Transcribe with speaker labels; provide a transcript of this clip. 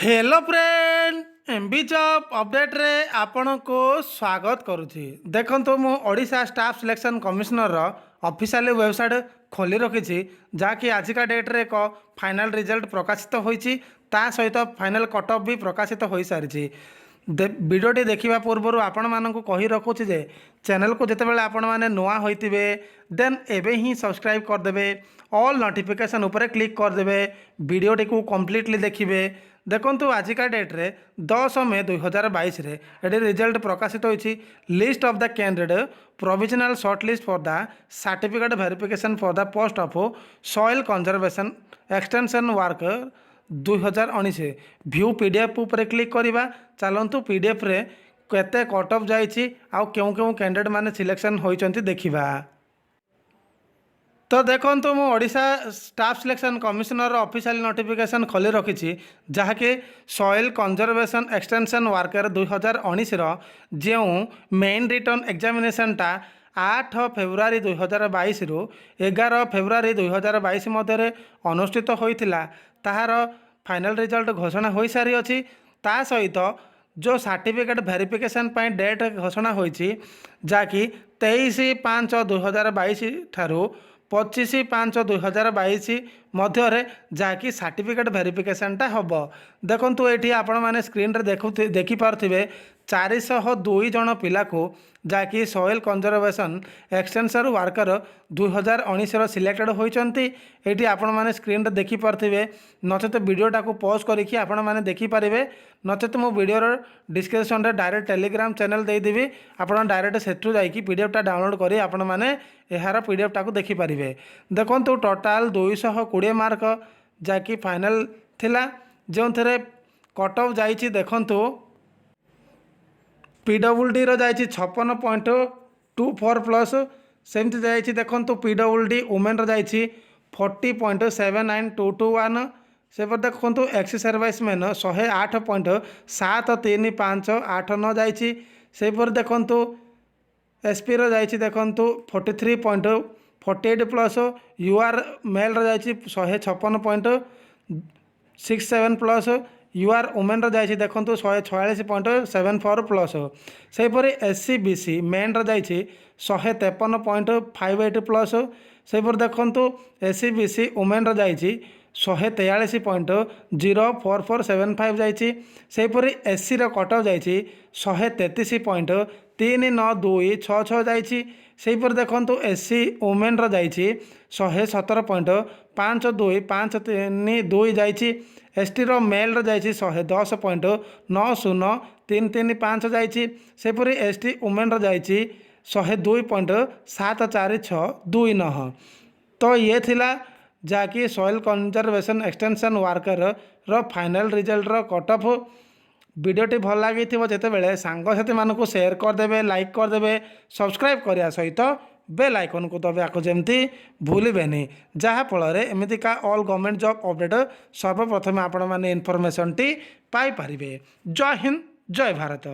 Speaker 1: Hello friend MB job update रे आपण को स्वागत करुछि। देखंतु मु Odisha staff selection commissioner official website खोली रखी जहाँकि आजिका डेट रे एक फाइनल रिजल्ट प्रकाशित होईछि ता सहित फाइनल कट ऑफ भी प्रकाशित हो सारी। वीडियोटी देखा पूर्व आपण मानक कही रखुछि जे चैनल को जितेबाला आपण मैंने नुआ होइतिबे देन एबे ही सब्सक्राइब करदेबे ऑल नोटिफिकेशन उपरे क्लिक करदेबे वीडियोटी को कम्प्लीटली देखिए। देखंतु आजिका डेट रे 10 मे 2022 रे एडी रिजल्ट प्रकाशित होईछि। List of the candidate provisional short list for the certificate verification for the post of soil conservation extension worker 2019 view PDF पर क्लिक करवा। चलतु पीडीएफ रे केते कट ऑफ जाइछि आउ केउ केउ कैंडिडेट माने सिलेक्शन होइचंती देखिबा। तो देखो मु Odisha staff selection commissioner official notification खोली रखी जहाँकि सॉइल कंजर्वेशन एक्सटेंशन वर्कर 2019 जो मेन रिटर्न एग्जामिनेशनटा 8 फेब्रुआरी 2022 रु 11 फेब्रुआरी 2022 मध्य अनुष्ठित होइथिला ताहार फाइनल रिजल्ट घोषणा हो सारी अच्छी। ता सहित जो सर्टिफिकेट वेरिफिकेशन डेट घोषणा होइछि जहाँकि 23/5/2022 ठारू 25/5/2022 मध्य जहाँकि सर्टिफिकेट वेरिफिकेशनटा हम। देखु ये आपण मैंने स्क्रीन रे देखिपे 402 जन पिला को जहाँकि soil conservation extension worker 2019 selected होती। ये आपण मैंने स्क्रीन रे देखिपे नचेत वीडियोटा को पॉज करके आपण मैंने देखिपारे नचेत मो वीडियोर डिस्क्रिप्शन रे डायरेक्ट टेलीग्राम चैनल देदेवी आपण डायरेक्ट सेठू जाकि पीडीएफटा डाउनलोड करी आपण मैंने यार पीडीएफटा को देखिपारे। देखो टोटाल 220 मार्क जहाँकि फाइनल थिला जो थे कट ऑफ जाइए। देखु पीडब्ल्यूडी जाइए 56.24 प्लस सेमती जाइए। देखो पीडब्ल्यूडी वुमेन जाइए 40.79221 से देखो एक्स सर्विस मैन 108.7358 जाइए। से देखो एसपी जाइए देखो 43.48 प्लस यूआर मेल जाइए 156.67 प्लस यूआर वुमेन जाइए देखो 146.74 प्लस सेपरी एससी बीसी मेन जाइए 153.58 प्लस सेपरी देखो एससी बीसी वुमेन जाइए 143.04475 जाइए। सेपरी एससी कट ऑफ जाइए 133.39266 जाइए। सेपरी देखो एससी वुमेन जाइए 117.525332 जाइए। एसटी मेल जाइए 110.90335 जाइए। सेपरी एसटी वुमेन जाइए 102.74629। तो ये थिला जहाँकि soil conservation extension worker final result cut off. वीडियोटी भल लगी जितेबाला सांगसाथी मानक शेयर करदे लाइक करदे सब्सक्राइब करने सहित बेल आइकन को दबाको जमती भूलें जहाँफल एमतीका ऑल गवर्नमेंट जॉब अपडेट सर्वप्रथम आपण मैंने इनफॉरमेशन टी पाई पारिबे। जय हिंद जय भारत।